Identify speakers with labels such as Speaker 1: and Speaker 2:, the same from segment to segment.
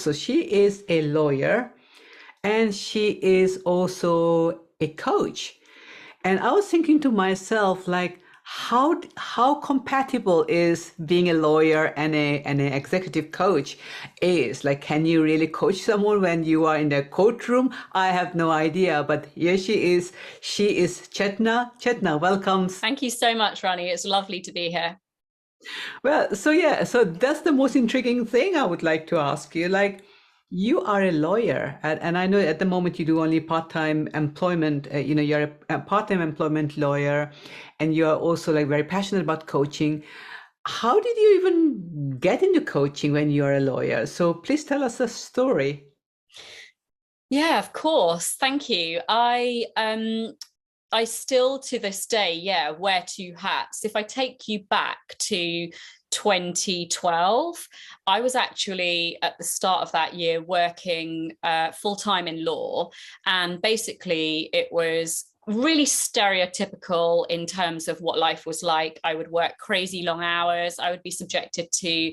Speaker 1: So she is a lawyer and she is also a coach. And I was thinking to myself, like, how compatible is being a lawyer and an executive coach is? Like, can you really coach someone when you are in the courtroom? I have no idea, but here she is. She is Chetna. Chetna, welcome.
Speaker 2: Thank you so much, Rani. It's lovely to be here.
Speaker 1: Well, so yeah, so that's the most intriguing thing I would like to ask you. Like, you are a lawyer, and I know at the moment you do only part-time employment. You're a part-time employment lawyer, and you are also like very passionate about coaching. How did you even get into coaching when you're a lawyer? So please tell us a story.
Speaker 2: Yeah, of course. Thank you. I still to this day, yeah, wear two hats. If I take you back to 2012, I was actually at the start of that year working full time in law. And basically, it was really stereotypical in terms of what life was like. I would work crazy long hours. I would be subjected to,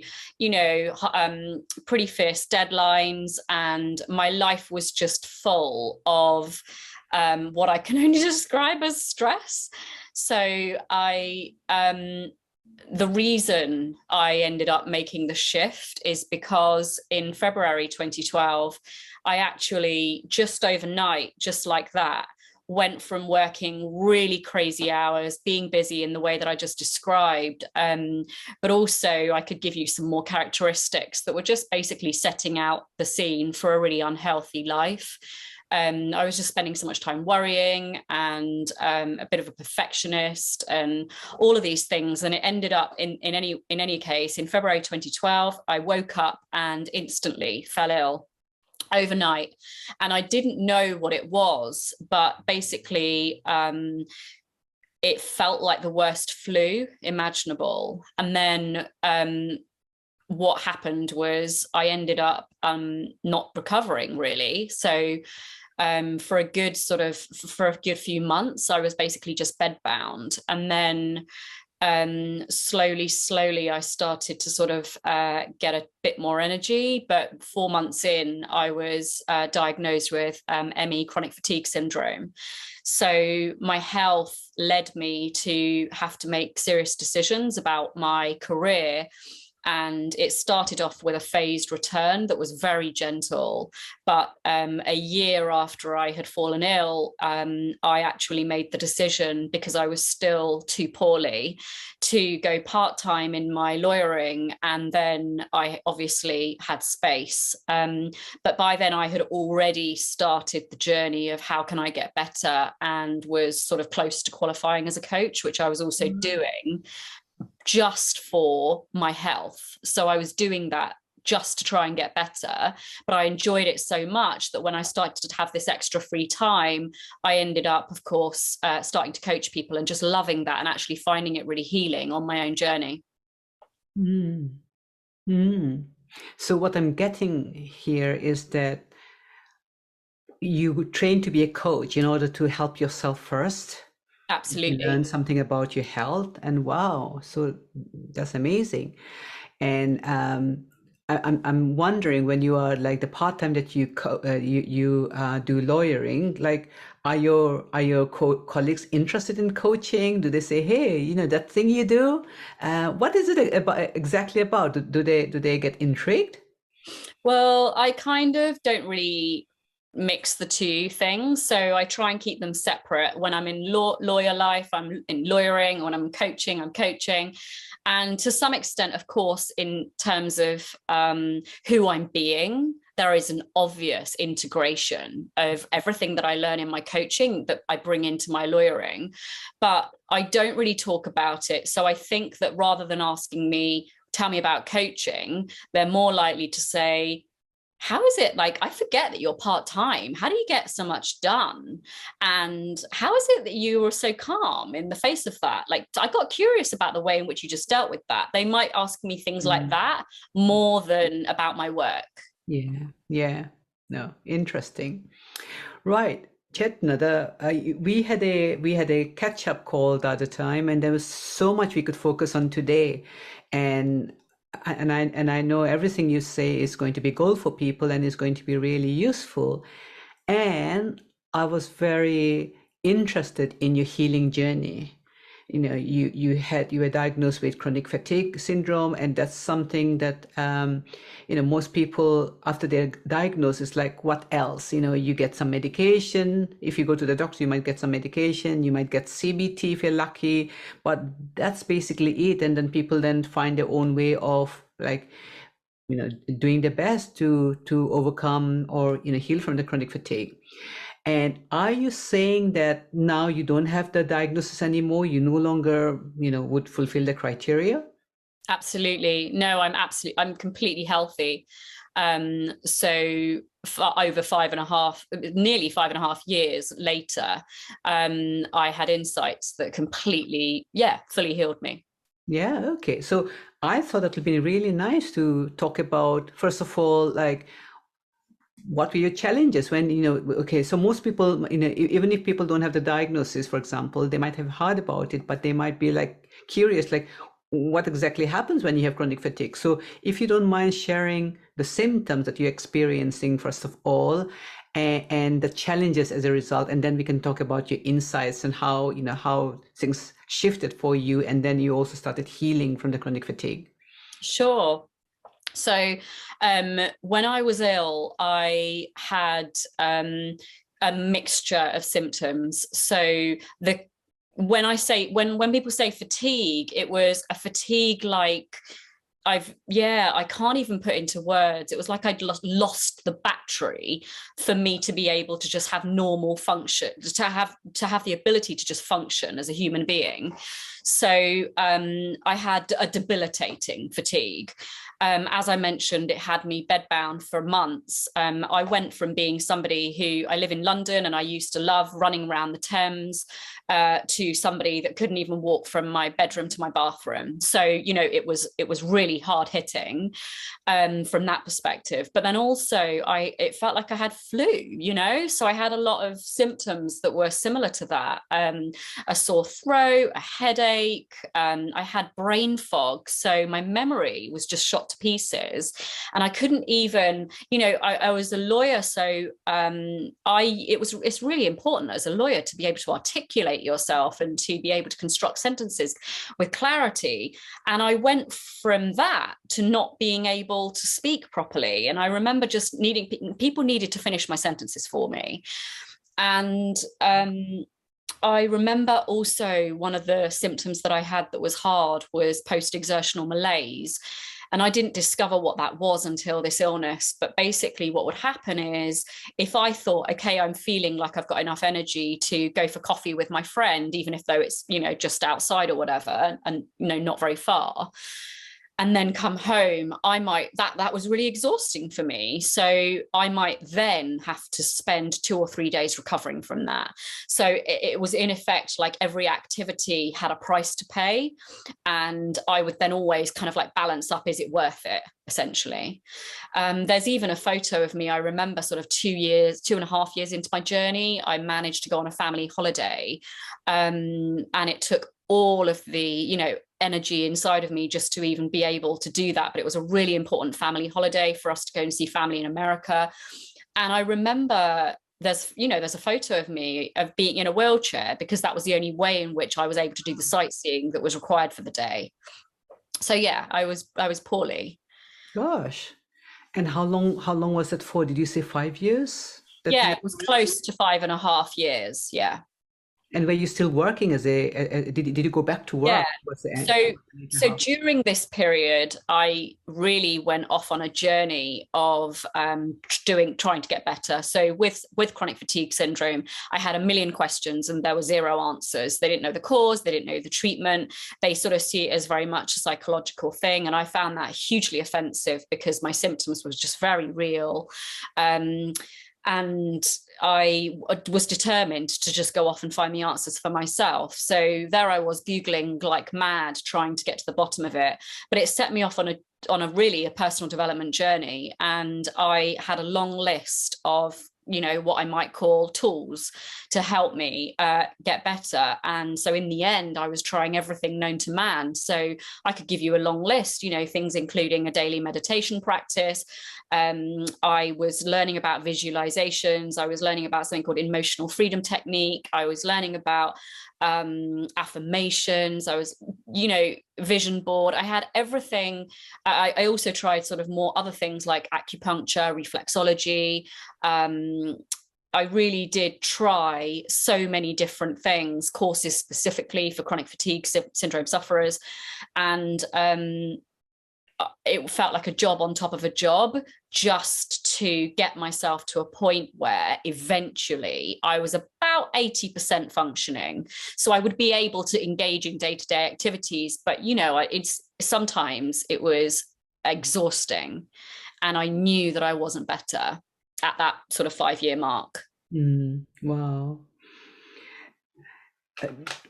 Speaker 2: pretty fierce deadlines. And my life was just full of what I can only describe as stress. So the reason I ended up making the shift is because in February 2012, I actually just overnight, just like that, went from working really crazy hours, being busy in the way that I just described, but also I could give you some more characteristics that were just basically setting out the scene for a really unhealthy life. I was just spending so much time worrying and a bit of a perfectionist and all of these things. And it ended up in any case, in February 2012, I woke up and instantly fell ill overnight. And I didn't know what it was, but basically it felt like the worst flu imaginable. And then what happened was I ended up not recovering really. So for a good few months, I was basically just bedbound. And then slowly I started to sort of get a bit more energy. But 4 months in, I was diagnosed with ME, chronic fatigue syndrome. So my health led me to have to make serious decisions about my career. And it started off with a phased return that was very gentle. But a year after I had fallen ill, I actually made the decision, because I was still too poorly, to go part-time in my lawyering. And then I obviously had space. But by then I had already started the journey of how can I get better, and was sort of close to qualifying as a coach, which I was also doing just for my health. So I was doing that just to try and get better. But I enjoyed it so much that when I started to have this extra free time, I ended up, of course, starting to coach people and just loving that and actually finding it really healing on my own journey.
Speaker 1: Mm. Mm. So what I'm getting here is that you train to be a coach in order to help yourself first, to learn
Speaker 2: Absolutely.
Speaker 1: something about your health, and wow, so that's amazing. And I'm wondering, when you are like the part-time that you do lawyering, like, are your colleagues interested in coaching? Do they say, hey, that thing you do, what is it exactly about? Do they get intrigued?
Speaker 2: Well, I kind of don't really mix the two things. So I try and keep them separate. When I'm in lawyer life, I'm in lawyering. When I'm coaching, I'm coaching. And to some extent, of course, in terms of who I'm being, there is an obvious integration of everything that I learn in my coaching that I bring into my lawyering. But I don't really talk about it. So I think that rather than asking me, tell me about coaching, they're more likely to say, how is it, like, I forget that you're part-time, how do you get so much done, and how is it that you were so calm in the face of that? Like, I got curious about the way in which you just dealt with that. They might ask me things like
Speaker 1: Mm.
Speaker 2: that more than about my work.
Speaker 1: Yeah, yeah, no, interesting. Right. Chetna, we had a catch-up call the other time, and there was so much we could focus on today. And And I know everything you say is going to be gold for people and is going to be really useful. And I was very interested in your healing journey. You were diagnosed with chronic fatigue syndrome, and that's something that most people after their diagnosis, like, what else? You get some medication. If you go to the doctor, you might get some medication. You might get CBT if you're lucky, but that's basically it. And then people then find their own way of, like, doing their best to overcome or heal from the chronic fatigue. And are you saying that now you don't have the diagnosis anymore? You no longer, would fulfill the criteria?
Speaker 2: Absolutely. No, I'm completely healthy. So for over nearly 5.5 years later, I had insights that completely, fully healed me.
Speaker 1: Yeah, okay. So I thought it would be really nice to talk about, first of all, like, what were your challenges when, okay, so most people, even if people don't have the diagnosis, for example, they might have heard about it, but they might be like curious, like, what exactly happens when you have chronic fatigue? So if you don't mind sharing the symptoms that you're experiencing, first of all, and the challenges as a result, and then we can talk about your insights and how things shifted for you, and then you also started healing from the chronic fatigue.
Speaker 2: Sure. So when I was ill, I had a mixture of symptoms. So when people say fatigue, it was a fatigue like I can't even put into words. It was like I'd lost the battery for me to be able to just have normal function, to have the ability to just function as a human being. So I had a debilitating fatigue. As I mentioned, it had me bedbound for months. I went from being somebody who, I live in London and I used to love running around the Thames, to somebody that couldn't even walk from my bedroom to my bathroom. So, it was really hard hitting from that perspective. But then also it felt like I had flu, so I had a lot of symptoms that were similar to that. A sore throat, a headache, I had brain fog. So my memory was just shot to pieces. And I couldn't even, I was a lawyer. So it's really important as a lawyer to be able to articulate yourself and to be able to construct sentences with clarity. And I went from that to not being able to speak properly. And I remember just people needed to finish my sentences for me. And I remember also one of the symptoms that I had that was hard was post-exertional malaise. And I didn't discover what that was until this illness. But basically what would happen is if I thought, okay, I'm feeling like I've got enough energy to go for coffee with my friend, even if though it's, just outside or whatever, and not very far, and then come home, that was really exhausting for me. So I might then have to spend 2 or 3 days recovering from that. So it was in effect like every activity had a price to pay. And I would then always kind of like balance up, is it worth it, essentially? There's even a photo of me. I remember sort of 2.5 years into my journey, I managed to go on a family holiday. And it took all of the, energy inside of me just to even be able to do that. But it was a really important family holiday for us to go and see family in America. And I remember there's a photo of me of being in a wheelchair because that was the only way in which I was able to do the sightseeing that was required for the day. So yeah, I was poorly.
Speaker 1: Gosh. And how long was that for? Did you say 5 years?
Speaker 2: Yeah, it was close to 5.5 years. Yeah.
Speaker 1: And were you still working did you go back to work?
Speaker 2: Yeah. So during this period, I really went off on a journey of trying to get better. So with chronic fatigue syndrome, I had a million questions and there were zero answers. They didn't know the cause, they didn't know the treatment. They sort of see it as very much a psychological thing. And I found that hugely offensive because my symptoms was just very real. And I was determined to just go off and find the answers for myself. So there I was Googling like mad, trying to get to the bottom of it. But it set me off on a really personal development journey. And I had a long list of what I might call tools to help me get better. And so in the end, I was trying everything known to man. So I could give you a long list, things including a daily meditation practice. I was learning about visualizations. I was learning about something called emotional freedom technique. I was learning about affirmations. I was, vision board. I had everything. I also tried sort of more other things like acupuncture, reflexology. I really did try so many different things, courses specifically for chronic fatigue syndrome sufferers. And it felt like a job on top of a job just to get myself to a point where eventually I was about 80% functioning. So I would be able to engage in day-to-day activities, but sometimes it was exhausting, and I knew that I wasn't better at that sort of 5-year mark.
Speaker 1: Wow.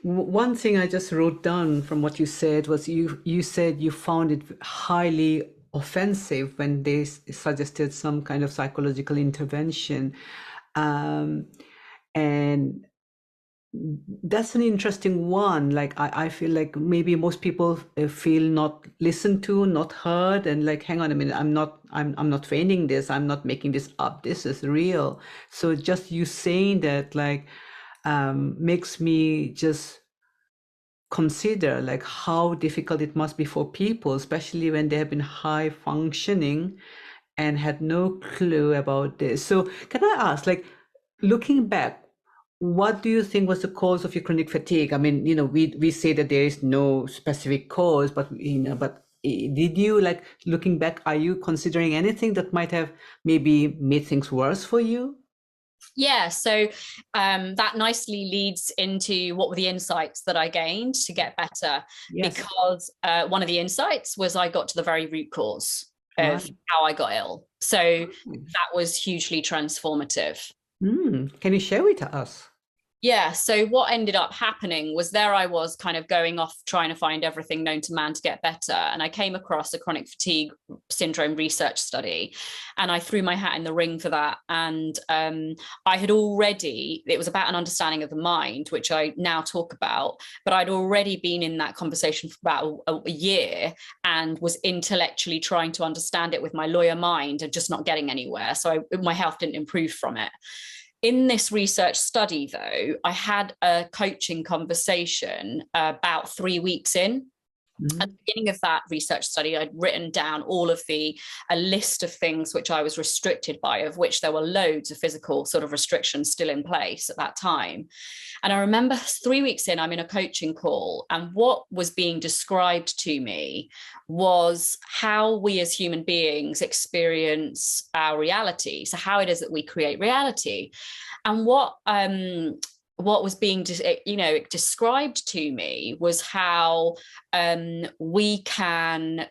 Speaker 1: One thing I just wrote down from what you said was you said you found it highly offensive when they suggested some kind of psychological intervention. And that's an interesting one. Like I feel like maybe most people feel not listened to, not heard, and like, hang on a minute, I'm not feigning this, I'm not making this up, this is real. So just you saying that makes me just consider like how difficult it must be for people, especially when they have been high functioning and had no clue about this. So can I ask, like, looking back, what do you think was the cause of your chronic fatigue? I mean, we say that there is no specific cause, but did you, like, looking back, are you considering anything that might have maybe made things worse for you?
Speaker 2: Yeah, so that nicely leads into what were the insights that I gained to get better. Yes. Because one of the insights was I got to the very root cause of how I got ill. So that was hugely transformative.
Speaker 1: Can you share with us?
Speaker 2: Yeah, so what ended up happening was there I was kind of going off trying to find everything known to man to get better. And I came across a chronic fatigue syndrome research study, and I threw my hat in the ring for that. And I had already, it was about an understanding of the mind, which I now talk about, but I'd already been in that conversation for about a year and was intellectually trying to understand it with my lawyer mind and just not getting anywhere. So my health didn't improve from it. In this research study, though, I had a coaching conversation about 3 weeks in. At the beginning of that research study, I'd written down a list of things which I was restricted by, of which there were loads of physical sort of restrictions still in place at that time. And I remember 3 weeks in, I'm in a coaching call, and what was being described to me was how we as human beings experience our reality. So how it is that we create reality. And what was being described to me was how we can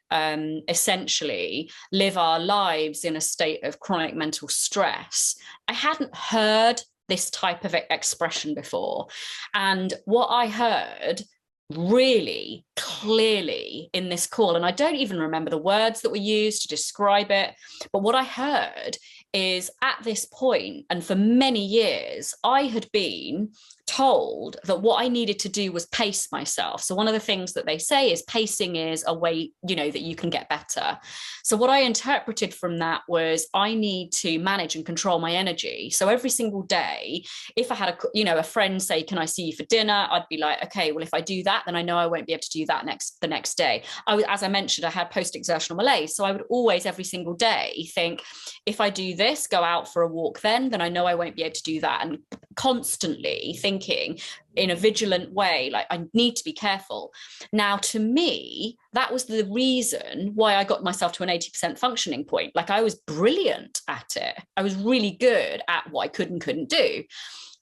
Speaker 2: essentially live our lives in a state of chronic mental stress. I hadn't heard this type of expression before. And what I heard really clearly in this call, and I don't even remember the words that were used to describe it, but what I heard is, at this point, and for many years, I had been told that what I needed to do was pace myself. So one of the things that they say is pacing is a way, that you can get better. So what I interpreted from that was I need to manage and control my energy. So every single day, if I had a friend say, can I see you for dinner? I'd be like, okay, well, if I do that, then I know I won't be able to do that the next day. As I mentioned, I had post-exertional malaise. So I would always, every single day, think, if I do this, go out for a walk then I know I won't be able to do that. And constantly thinking in a vigilant way, like, I need to be careful. Now, to me, that was the reason why I got myself to an 80% functioning point. Like, I was brilliant at it. I was really good at what I could and couldn't do.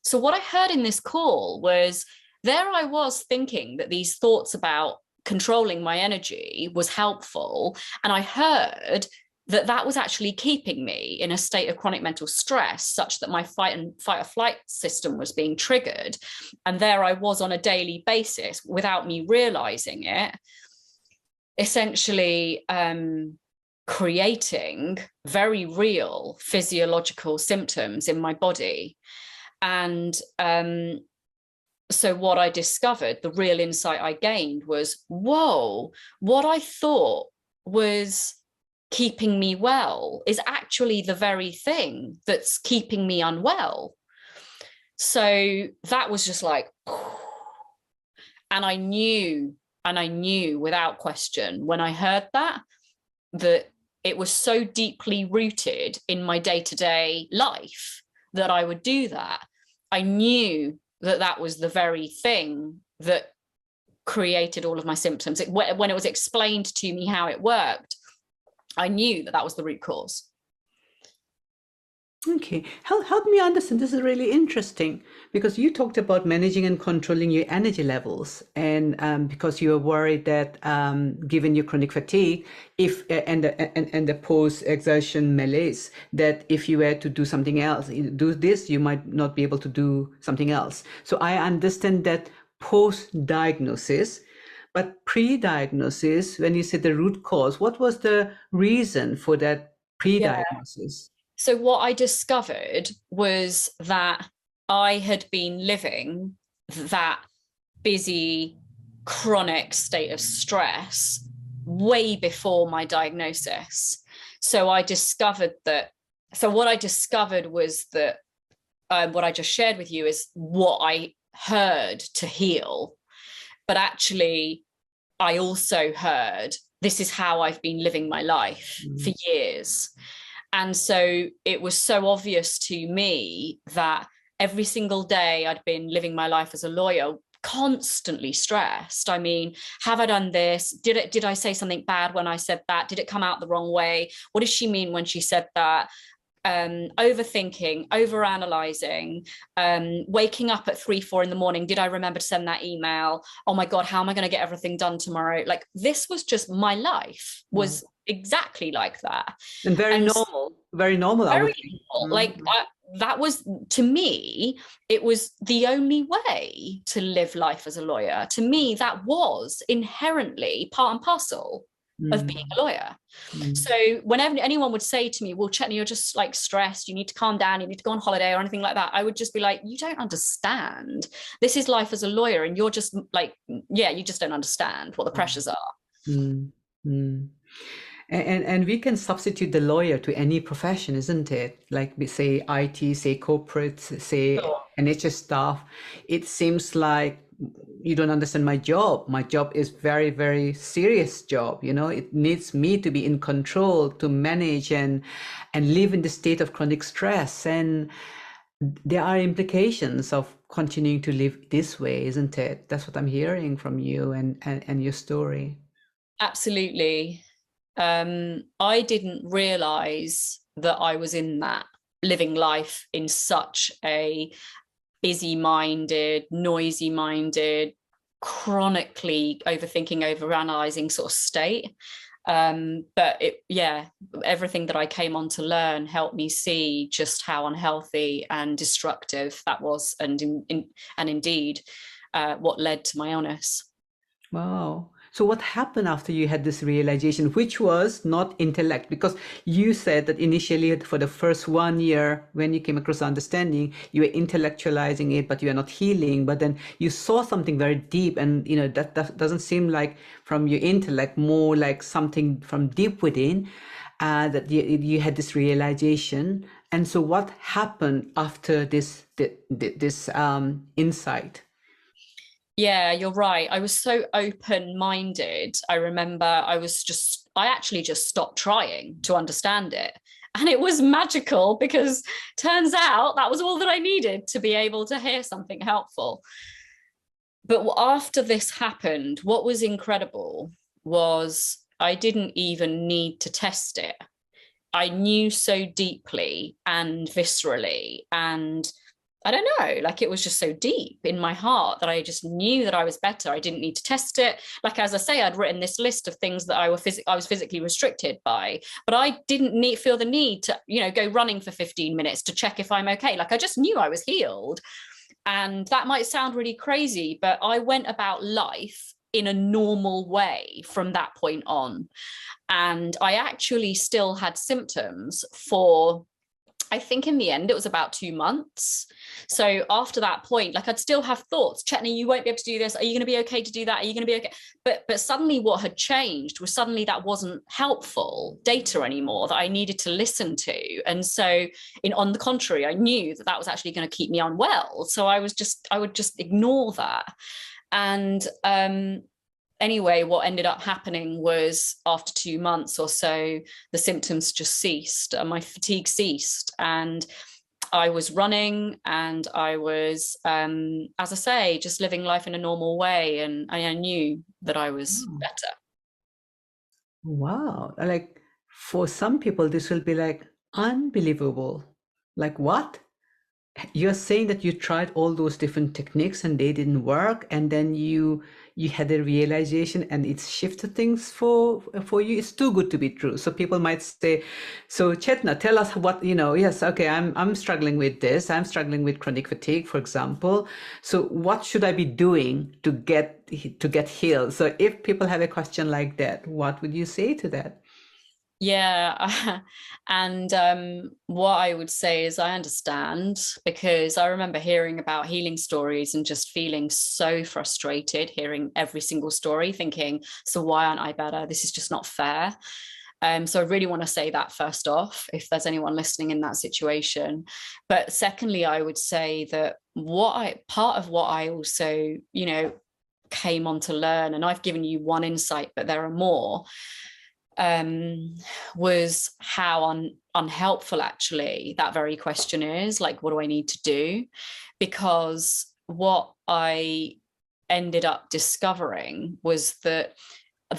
Speaker 2: So what I heard in this call was, there I was thinking that these thoughts about controlling my energy was helpful. And I heard that was actually keeping me in a state of chronic mental stress, such that my fight or flight system was being triggered. And there I was on a daily basis, without me realizing it, essentially creating very real physiological symptoms in my body. And so what I discovered, the real insight I gained was, whoa, what I thought was keeping me well is actually the very thing that's keeping me unwell. So that was just like, and I knew without question when I heard that it was so deeply rooted in my day-to-day life that I would do that. I knew that was the very thing that created all of my symptoms. When it was explained to me how it worked, I knew that was the root cause.
Speaker 1: Okay, help me understand. This is really interesting because you talked about managing and controlling your energy levels, and because you were worried that given your chronic fatigue, if and the post-exertion malaise, that if you were to do something else, do this, you might not be able to do something else. So I understand that post-diagnosis, but pre-diagnosis, when you said the root cause, what was the reason for that pre-diagnosis?
Speaker 2: So what I discovered was that I had been living that busy, chronic state of stress way before my diagnosis. So I discovered that, so what I discovered was that what I just shared with you is what I heard to heal. But actually, I also heard this is how I've been living my life for years. And so it was so obvious to me that every single day I'd been living my life as a lawyer, constantly stressed. I mean, have I done this? Did I say something bad when I said that? Did it come out the wrong way? What does she mean when she said that? Overthinking, overanalyzing, waking up at 3-4 in the morning. Did I remember to send that email? Oh my God, how am I going to get everything done tomorrow? Like, this was just my life was exactly like that.
Speaker 1: And very normal, very normal, I would think.
Speaker 2: Like, that was, to me, it was the only way to live life as a lawyer. To me, that was inherently part and parcel of being a lawyer. So whenever anyone would say to me, well, Chetna, you're just like stressed, you need to calm down, you need to go on holiday or anything like that, I would just be like, you don't understand. This is life as a lawyer, and you're just like, yeah, you just don't understand what the pressures are.
Speaker 1: And we can substitute the lawyer to any profession, isn't it? Like we say IT, say corporate, say NHS staff. It seems like you don't understand my job. My job is very, very serious job. You know, it needs me to be in control, to manage and live in the state of chronic stress. And there are implications of continuing to live this way, isn't it? That's what I'm hearing from you and your story.
Speaker 2: Absolutely. I didn't realize that I was in that, living life in such a busy-minded, noisy-minded, chronically overthinking, overanalyzing sort of state. But everything that I came on to learn helped me see just how unhealthy and destructive that was, and indeed what led to my illness.
Speaker 1: Wow. So what happened after you had this realization, which was not intellect? Because you said that initially for the first 1 year, when you came across understanding, you were intellectualizing it, but you were not healing. But then you saw something very deep, and you know that doesn't seem like from your intellect, more like something from deep within, that you had this realization. And so what happened after this insight?
Speaker 2: Yeah, you're right. I was so open-minded. I remember I actually just stopped trying to understand it. And it was magical, because turns out that was all that I needed to be able to hear something helpful. But after this happened, what was incredible was I didn't even need to test it. I knew so deeply and viscerally, and I don't know, like it was just so deep in my heart that I just knew that I was better. I didn't need to test it. Like, as I say, I'd written this list of things that I was physically restricted by, but I didn't feel the need to, go running for 15 minutes to check if I'm okay. Like, I just knew I was healed. And that might sound really crazy, but I went about life in a normal way from that point on. And I actually still had symptoms for, I think in the end, it was about 2 months. So after that point, like I'd still have thoughts, Chetna, you won't be able to do this. Are you going to be okay to do that? Are you going to be okay? But suddenly what had changed was suddenly that wasn't helpful data anymore that I needed to listen to. And so on the contrary, I knew that that was actually going to keep me unwell. So I would just ignore that. And anyway, what ended up happening was after 2 months or so, the symptoms just ceased and my fatigue ceased. And I was running and I was, as I say, just living life in a normal way. And I knew that I was better.
Speaker 1: Wow. Like for some people, this will be like unbelievable. Like what? You're saying that you tried all those different techniques and they didn't work, and then you had a realization and it shifted things for you. It's too good to be true. So people might say, so Chetna, tell us what, yes, okay, I'm struggling with this. I'm struggling with chronic fatigue, for example. So what should I be doing to get healed? So if people have a question like that, what would you say to that?
Speaker 2: Yeah. And what I would say is I understand, because I remember hearing about healing stories and just feeling so frustrated, hearing every single story, thinking, so why aren't I better? This is just not fair. So I really want to say that first off, if there's anyone listening in that situation. But secondly, I would say that part of what I also, came on to learn, and I've given you one insight, but there are more, was how unhelpful actually that very question is. Like, what do I need to do? Because what I ended up discovering was that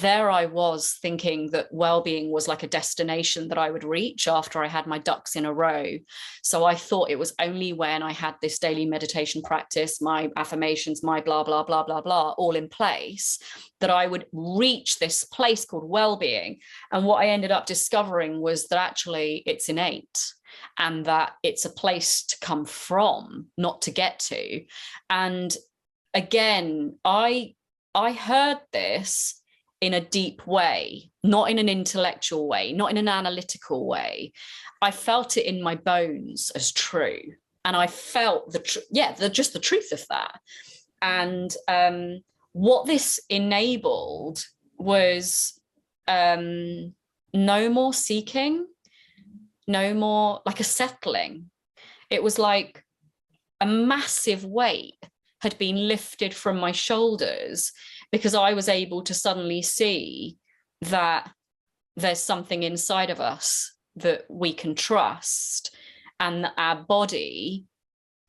Speaker 2: there I was thinking that well-being was like a destination that I would reach after I had my ducks in a row. So I thought it was only when I had this daily meditation practice, my affirmations, my blah, blah, blah, blah, blah, all in place, that I would reach this place called well-being. And what I ended up discovering was that actually it's innate, and that it's a place to come from, not to get to. And again, I heard this in a deep way, not in an intellectual way, not in an analytical way. I felt it in my bones as true. And I felt just the truth of that. And what this enabled was no more seeking, no more like a settling. It was like a massive weight had been lifted from my shoulders, because I was able to suddenly see that there's something inside of us that we can trust, and that our body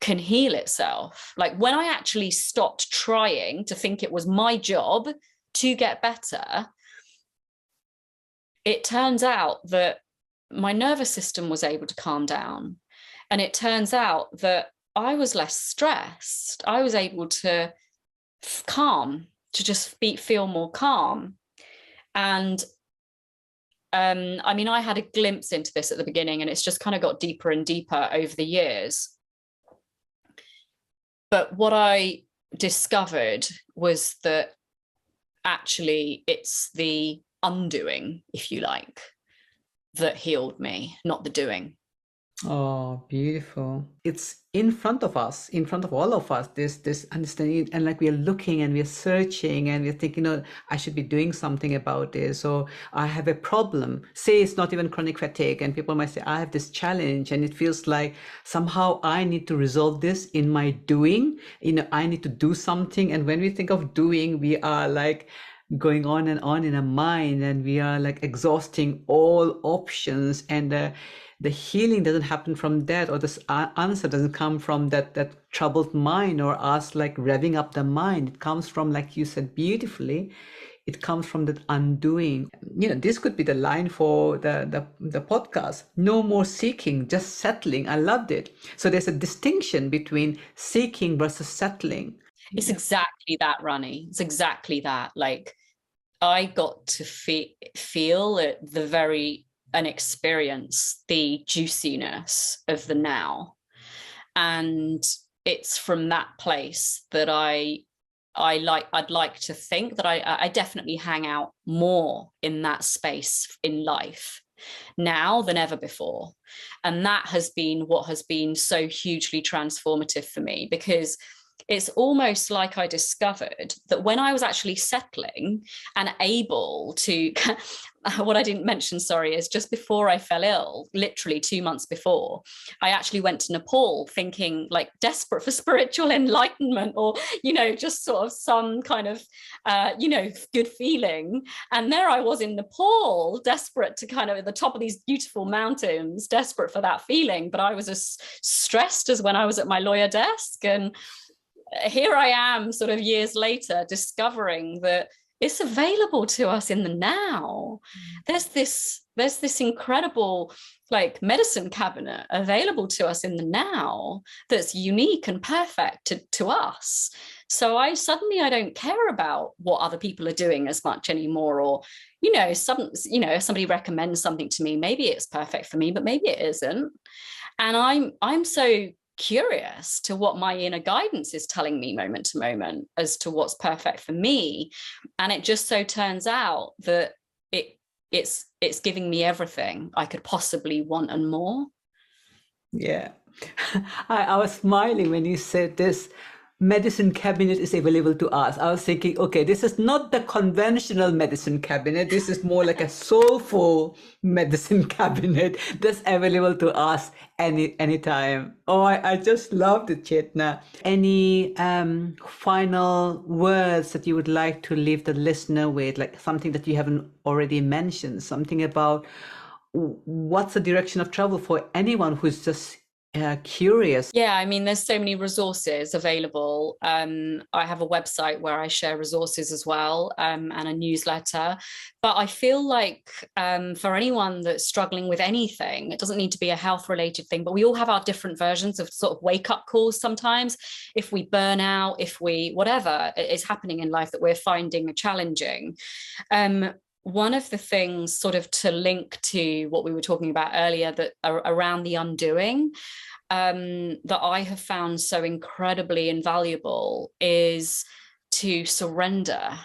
Speaker 2: can heal itself. Like when I actually stopped trying to think it was my job to get better, it turns out that my nervous system was able to calm down. And it turns out that I was less stressed. I was able to calm, to just feel more calm. And I had a glimpse into this at the beginning, and it's just kind of got deeper and deeper over the years. But what I discovered was that actually it's the undoing, if you like, that healed me, not the doing.
Speaker 1: Oh, beautiful. It's in front of us, in front of all of us, this understanding, and like we are looking and we are searching and we're thinking, I should be doing something about this, or I have a problem. Say it's not even chronic fatigue, and people might say, I have this challenge, and it feels like somehow I need to resolve this in my doing. I need to do something. And when we think of doing, we are like going on and on in our mind, and we are like exhausting all options, and the healing doesn't happen from that, or this answer doesn't come from that troubled mind, or us like revving up the mind. It comes from, like you said beautifully, it comes from that undoing. This could be the line for the podcast. No more seeking, just settling. I loved it. So there's a distinction between seeking versus settling.
Speaker 2: It's exactly that, Rani. It's exactly that. Like I got to feel at the very and experience the juiciness of the now. And it's from that place that I I'd like to think that I definitely hang out more in that space in life now than ever before. And that has been what has been so hugely transformative for me, because it's almost like I discovered that when I was actually settling and able to, what I didn't mention, sorry, is just before I fell ill, literally 2 months before, I actually went to Nepal thinking, like, desperate for spiritual enlightenment, or, just sort of some kind of, good feeling. And there I was in Nepal, desperate to kind of at the top of these beautiful mountains, desperate for that feeling. But I was as stressed as when I was at my lawyer desk. And here I am sort of years later discovering that it's available to us in the now. There's this incredible like medicine cabinet available to us in the now that's unique and perfect to us. So I don't care about what other people are doing as much anymore, or if somebody recommends something to me, maybe it's perfect for me, but maybe it isn't. And I'm so curious to what my inner guidance is telling me moment to moment as to what's perfect for me. And it just so turns out that it's giving me everything I could possibly want and more.
Speaker 1: Yeah. I was smiling when you said this medicine cabinet is available to us. I was thinking, okay, this is not the conventional medicine cabinet. This is more like a soulful medicine cabinet that's available to us anytime. Oh, I just loved it, Chetna. Any final words that you would like to leave the listener with, like something that you haven't already mentioned, something about what's the direction of travel for anyone who's just curious?
Speaker 2: Yeah, I mean, there's so many resources available. I have a website where I share resources as well, and a newsletter. But I feel like for anyone that's struggling with anything, it doesn't need to be a health related thing, but we all have our different versions of sort of wake up calls sometimes. If we burn out, if we, whatever is happening in life that we're finding challenging. One of the things sort of to link to what we were talking about earlier, that are around the undoing, that I have found so incredibly invaluable is to surrender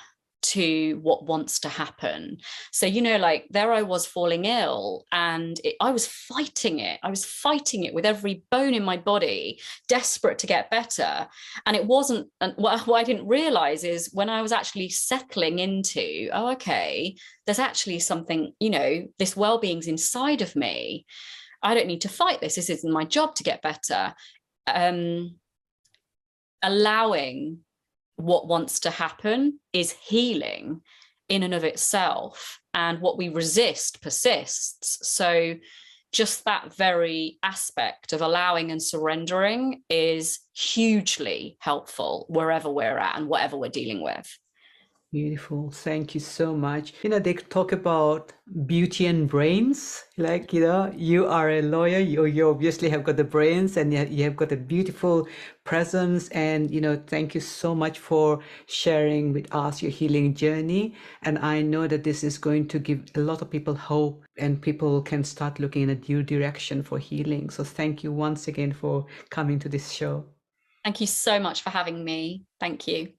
Speaker 2: to what wants to happen. So, like there I was falling ill, and I was fighting it. I was fighting it with every bone in my body, desperate to get better. And it wasn't, and what I didn't realize is when I was actually settling into, oh, okay, there's actually something, this well-being's inside of me. I don't need to fight this. This isn't my job to get better. Allowing what wants to happen is healing in and of itself. And what we resist persists. So just that very aspect of allowing and surrendering is hugely helpful wherever we're at and whatever we're dealing with.
Speaker 1: Beautiful. Thank you so much. They talk about beauty and brains. Like, you are a lawyer, you obviously have got the brains, and you have got a beautiful presence. And, thank you so much for sharing with us your healing journey. And I know that this is going to give a lot of people hope, and people can start looking in a new direction for healing. So thank you once again for coming to this show.
Speaker 2: Thank you so much for having me. Thank you.